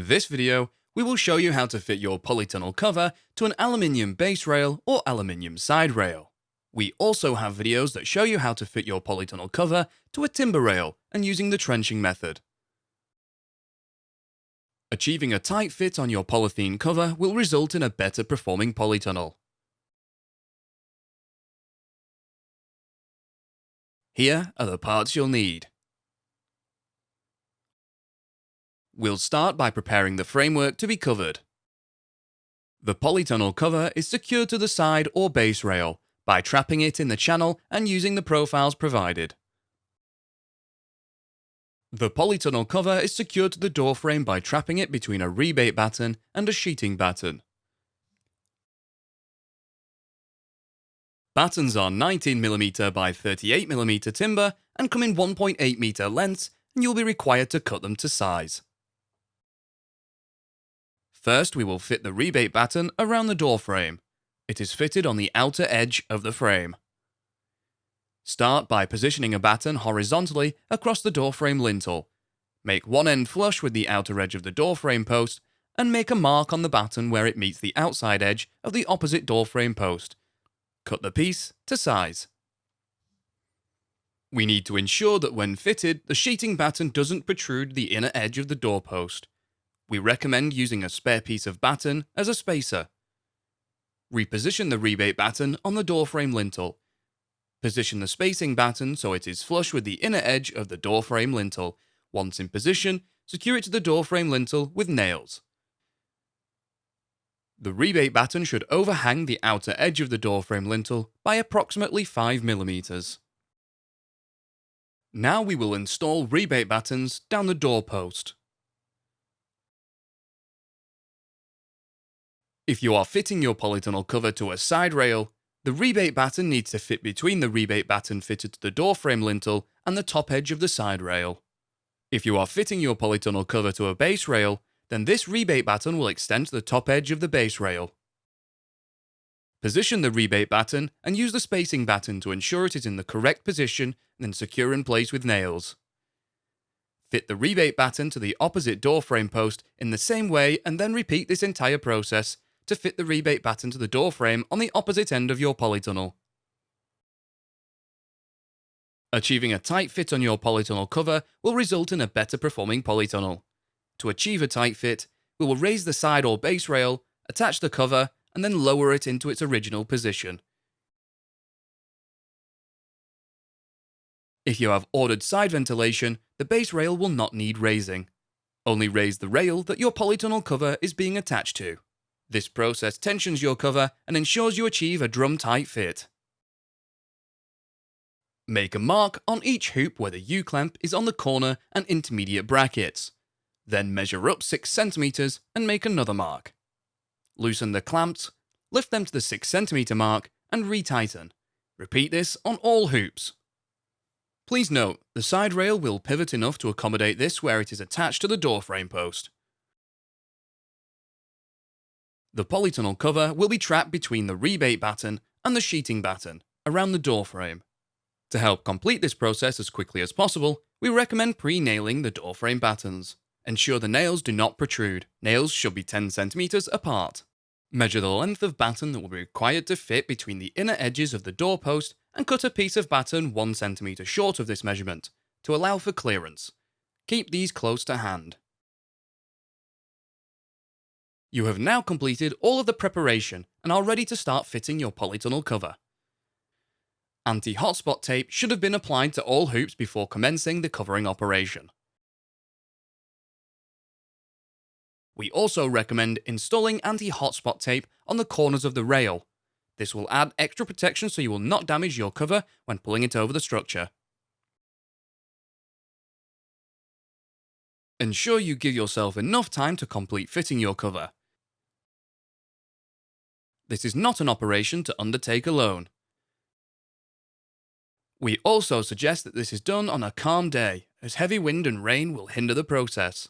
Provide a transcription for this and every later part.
this video, we will show you how to fit your polytunnel cover to an aluminium base rail or aluminium side rail. We also have videos that show you how to fit your polytunnel cover to a timber rail and using the trenching method. Achieving a tight fit on your polythene cover will result in a better performing polytunnel. Here are the parts you'll need. We'll start by preparing the framework to be covered. The polytunnel cover is secured to the side or base rail by trapping it in the channel and using the profiles provided. The polytunnel cover is secured to the door frame by trapping it between a rebate batten and a sheeting batten. Battens are 19mm by 38mm timber and come in 1.8 meter lengths, and you'll be required to cut them to size. First, we will fit the rebate batten around the door frame. It is fitted on the outer edge of the frame. Start by positioning a batten horizontally across the door frame lintel. Make one end flush with the outer edge of the door frame post and make a mark on the batten where it meets the outside edge of the opposite door frame post. Cut the piece to size. We need to ensure that when fitted, the sheeting batten doesn't protrude the inner edge of the doorpost. We recommend using a spare piece of batten as a spacer. Reposition the rebate batten on the door frame lintel. Position the spacing batten so it is flush with the inner edge of the door frame lintel. Once in position, secure it to the door frame lintel with nails. The rebate batten should overhang the outer edge of the door frame lintel by approximately 5mm. Now we will install rebate battens down the doorpost. If you are fitting your polytunnel cover to a side rail, the rebate batten needs to fit between the rebate batten fitted to the door frame lintel and the top edge of the side rail. If you are fitting your polytunnel cover to a base rail, then this rebate batten will extend to the top edge of the base rail. Position the rebate batten and use the spacing batten to ensure it is in the correct position and then secure in place with nails. Fit the rebate batten to the opposite door frame post in the same way and then repeat this entire process to fit the rebate batten to the door frame on the opposite end of your polytunnel. Achieving a tight fit on your polytunnel cover will result in a better performing polytunnel. To achieve a tight fit, we will raise the side or base rail, attach the cover, and then lower it into its original position. If you have ordered side ventilation, the base rail will not need raising. Only raise the rail that your polytunnel cover is being attached to. This process tensions your cover and ensures you achieve a drum-tight fit. Make a mark on each hoop where the U-clamp is on the corner and intermediate brackets. Then measure up 6 cm and make another mark. Loosen the clamps, lift them to the 6 cm mark and retighten. Repeat this on all hoops. Please note, the side rail will pivot enough to accommodate this where it is attached to the door frame post. The polytunnel cover will be trapped between the rebate batten and the sheeting batten around the door frame. To help complete this process as quickly as possible, we recommend pre-nailing the door frame battens. Ensure the nails do not protrude. Nails should be 10 cm apart. Measure the length of batten that will be required to fit between the inner edges of the doorpost and cut a piece of batten 1 cm short of this measurement to allow for clearance. Keep these close to hand. You have now completed all of the preparation and are ready to start fitting your polytunnel cover. Anti-hotspot tape should have been applied to all hoops before commencing the covering operation. We also recommend installing anti-hotspot tape on the corners of the rail. This will add extra protection so you will not damage your cover when pulling it over the structure. Ensure you give yourself enough time to complete fitting your cover. This is not an operation to undertake alone. We also suggest that this is done on a calm day, as heavy wind and rain will hinder the process.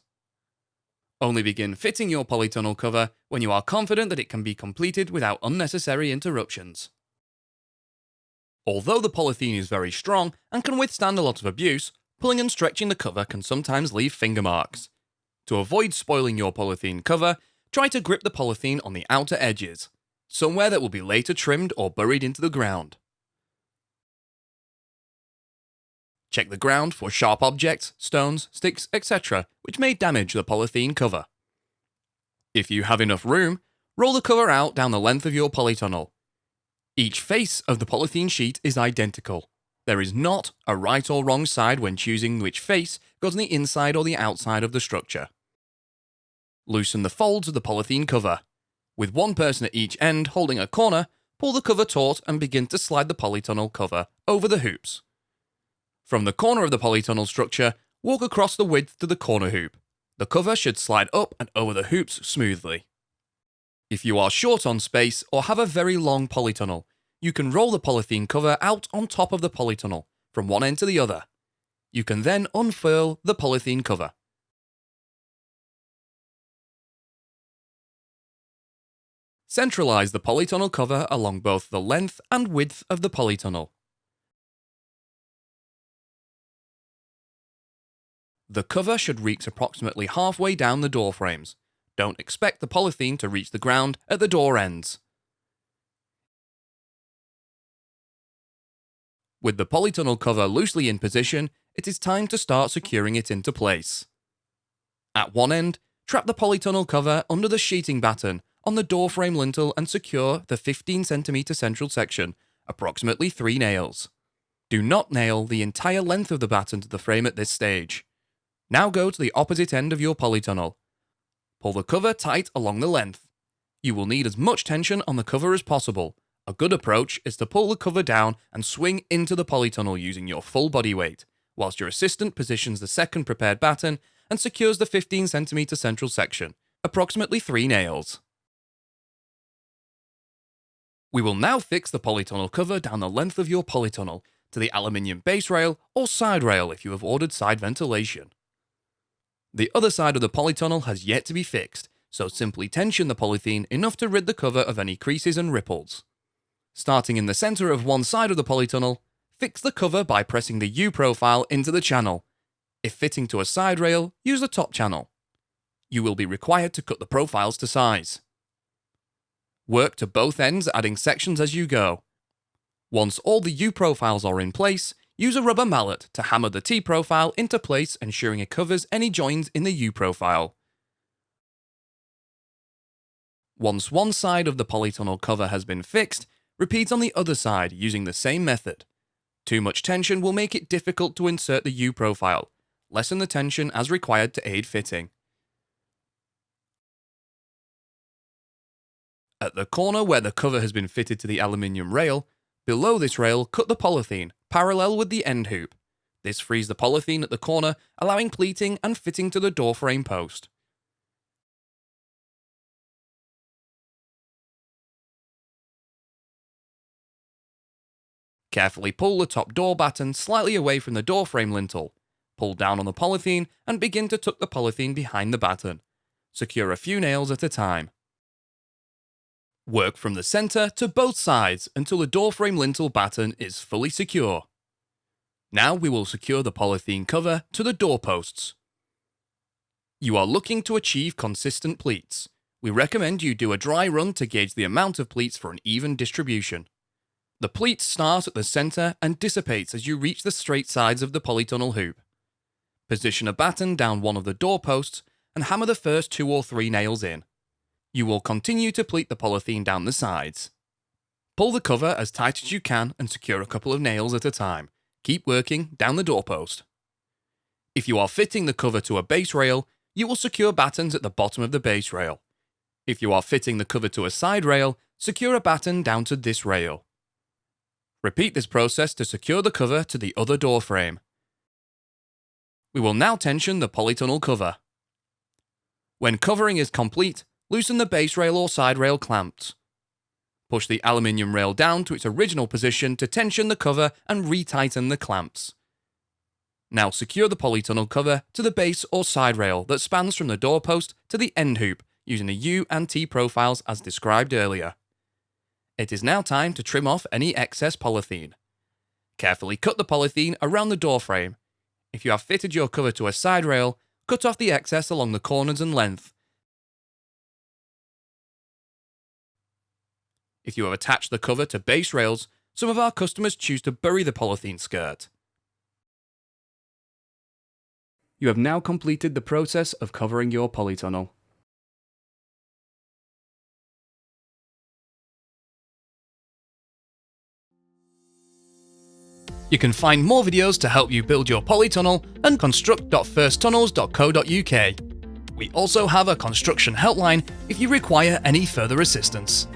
Only begin fitting your polytunnel cover when you are confident that it can be completed without unnecessary interruptions. Although the polythene is very strong and can withstand a lot of abuse, pulling and stretching the cover can sometimes leave finger marks. To avoid spoiling your polythene cover, try to grip the polythene on the outer edges, somewhere that will be later trimmed or buried into the ground. Check the ground for sharp objects, stones, sticks, etc., which may damage the polythene cover. If you have enough room, roll the cover out down the length of your polytunnel. Each face of the polythene sheet is identical. There is not a right or wrong side when choosing which face goes on the inside or the outside of the structure. Loosen the folds of the polythene cover. With one person at each end holding a corner, pull the cover taut and begin to slide the polytunnel cover over the hoops. From the corner of the polytunnel structure, walk across the width to the corner hoop. The cover should slide up and over the hoops smoothly. If you are short on space or have a very long polytunnel, you can roll the polythene cover out on top of the polytunnel, from one end to the other. You can then unfurl the polythene cover. Centralize the polytunnel cover along both the length and width of the polytunnel. The cover should reach approximately halfway down the door frames. Don't expect the polythene to reach the ground at the door ends. With the polytunnel cover loosely in position, it is time to start securing it into place. At one end, trap the polytunnel cover under the sheeting batten on the door frame lintel and secure the 15 cm central section, approximately 3 nails. Do not nail the entire length of the batten to the frame at this stage. Now go to the opposite end of your polytunnel. Pull the cover tight along the length. You will need as much tension on the cover as possible. A good approach is to pull the cover down and swing into the polytunnel using your full body weight, whilst your assistant positions the second prepared batten and secures the 15 cm central section, approximately 3 nails. We will now fix the polytunnel cover down the length of your polytunnel to the aluminium base rail or side rail if you have ordered side ventilation. The other side of the polytunnel has yet to be fixed, so simply tension the polythene enough to rid the cover of any creases and ripples. Starting in the centre of one side of the polytunnel, fix the cover by pressing the U-profile into the channel. If fitting to a side rail, use the top channel. You will be required to cut the profiles to size. Work to both ends, adding sections as you go. Once all the U-profiles are in place, use a rubber mallet to hammer the T-profile into place, ensuring it covers any joins in the U-profile. Once one side of the polytunnel cover has been fixed, repeat on the other side using the same method. Too much tension will make it difficult to insert the U-profile. Lessen the tension as required to aid fitting. At the corner where the cover has been fitted to the aluminium rail, below this rail, cut the polythene parallel with the end hoop. This frees the polythene at the corner, allowing pleating and fitting to the door frame post. Carefully pull the top door batten slightly away from the door frame lintel. Pull down on the polythene and begin to tuck the polythene behind the batten. Secure a few nails at a time. Work from the centre to both sides until the door frame lintel batten is fully secure. Now we will secure the polythene cover to the doorposts. You are looking to achieve consistent pleats. We recommend you do a dry run to gauge the amount of pleats for an even distribution. The pleats start at the centre and dissipates as you reach the straight sides of the polytunnel hoop. Position a batten down one of the doorposts and hammer the first 2 or 3 nails in. You will continue to pleat the polythene down the sides. Pull the cover as tight as you can and secure a couple of nails at a time. Keep working down the doorpost. If you are fitting the cover to a base rail, you will secure battens at the bottom of the base rail. If you are fitting the cover to a side rail, secure a batten down to this rail. Repeat this process to secure the cover to the other door frame. We will now tension the polytunnel cover. When covering is complete, loosen the base rail or side rail clamps. Push the aluminium rail down to its original position to tension the cover and retighten the clamps. Now secure the polytunnel cover to the base or side rail that spans from the doorpost to the end hoop using the U and T profiles as described earlier. It is now time to trim off any excess polythene. Carefully cut the polythene around the door frame. If you have fitted your cover to a side rail, cut off the excess along the corners and length. If you have attached the cover to base rails, some of our customers choose to bury the polythene skirt. You have now completed the process of covering your polytunnel. You can find more videos to help you build your polytunnel at construct.firsttunnels.co.uk. We also have a construction helpline if you require any further assistance.